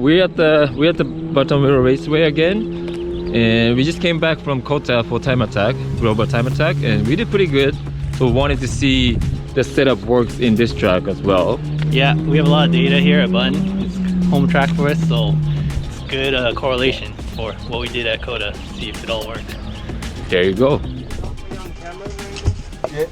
we're at the Buttonwillow Raceway again, and we just came back from Kota for time attack, global time attack, and we did pretty good. So wanted to see the setup works in this track as well. Yeah, we have a lot of data here at Button. It's home track for us, so it's good correlation for what we did at Kota. See if it all works. There you go. Yeah.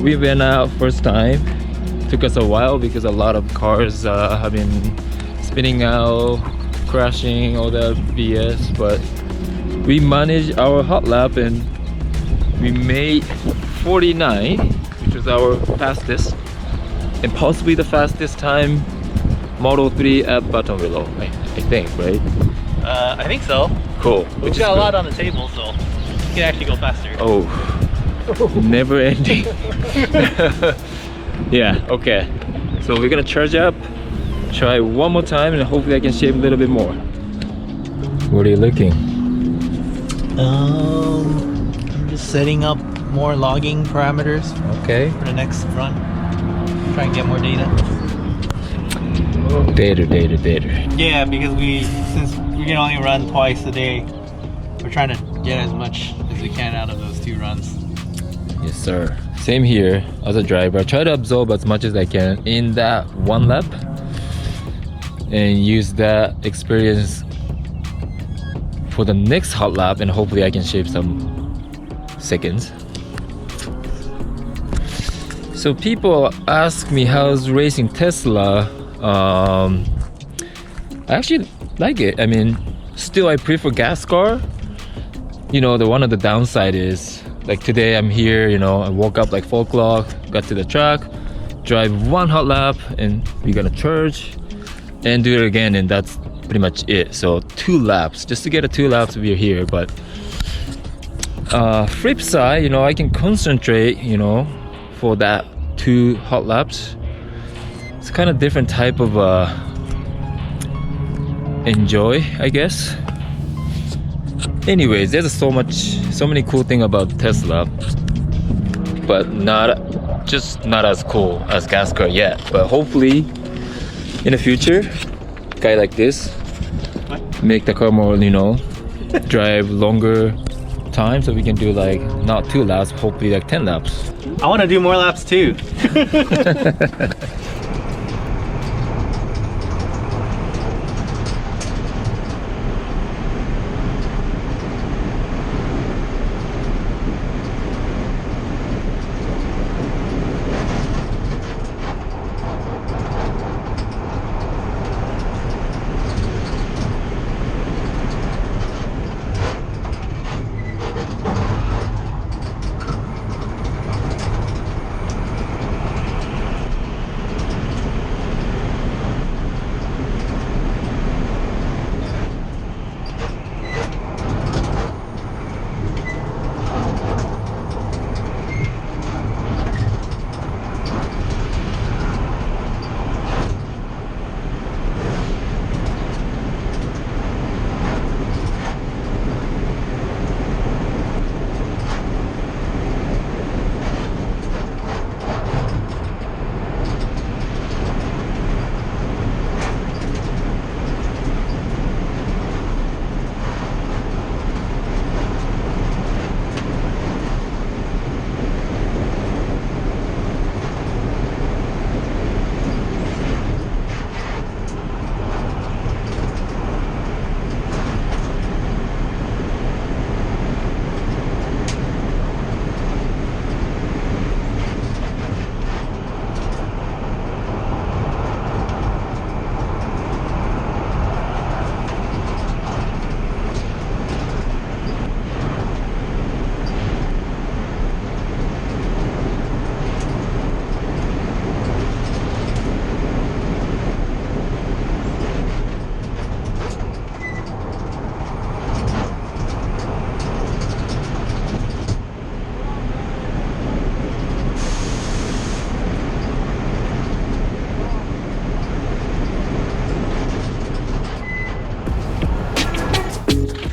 We went out first time. Took us a while because a lot of cars have been spinning out, crashing, all that BS, but we managed our hot lap and we made 49, which was our fastest and possibly the fastest time Model 3 at Buttonwillow, I think, right? I think so. Cool. We've got a lot on the table, so we can actually go faster. Oh, never ending. Yeah, okay. So we're gonna charge up, try one more time, and hopefully I can shave a little bit more. What are you looking? I'm just setting up more logging parameters Okay. for the next run. Try and get more data. Data. Yeah, because since we can only run twice a day, we're trying to get as much as we can out of those 2 runs. Yes, sir. Same here as a driver. I try to absorb as much as I can in that one lap and use that experience for the next hot lap, and hopefully I can shave some seconds. So people ask me how's racing Tesla. I actually like it. I mean, still I prefer gas car. You know, one of the downside is, like today I'm here, you know, I woke up like 4 o'clock, got to the track, drive 1 hot lap, and we're gonna charge and do it again, and that's pretty much it. So 2 laps, just to get 2 laps we're here. But flip side, you know, I can concentrate, you know, for that 2 hot laps. It's kind of different type of enjoy, I guess. Anyways, there's so many cool things about Tesla, but not as cool as gas car yet. But hopefully in the future, guy like this make the car more, you know, drive longer time, so we can do like not 2 laps, hopefully like 10 laps. I want to do more laps too.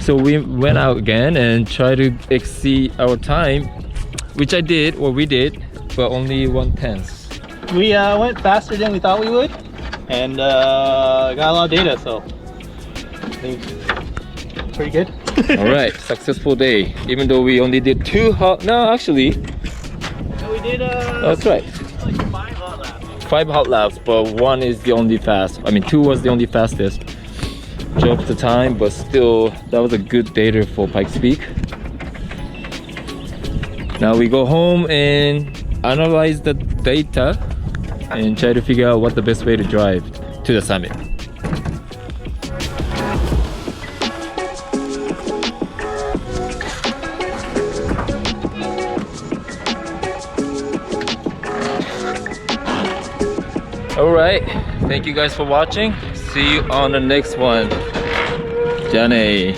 So we went out again and tried to exceed our time, which I did, or we did, but only 1/10. We went faster than we thought we would, and got a lot of data, so I think pretty good. All right, successful day. Even though we only did 2 hot, no, actually, We did that's right, like 5 hot laps. 5 hot laps, but 1 is the only fast. I mean, 2 was the only fastest. Dropped the time, but still, that was a good data for Pikes Peak. Now we go home and analyze the data and try to figure out what the best way to drive to the summit. All right, thank you guys for watching. See you on the next one. Jane.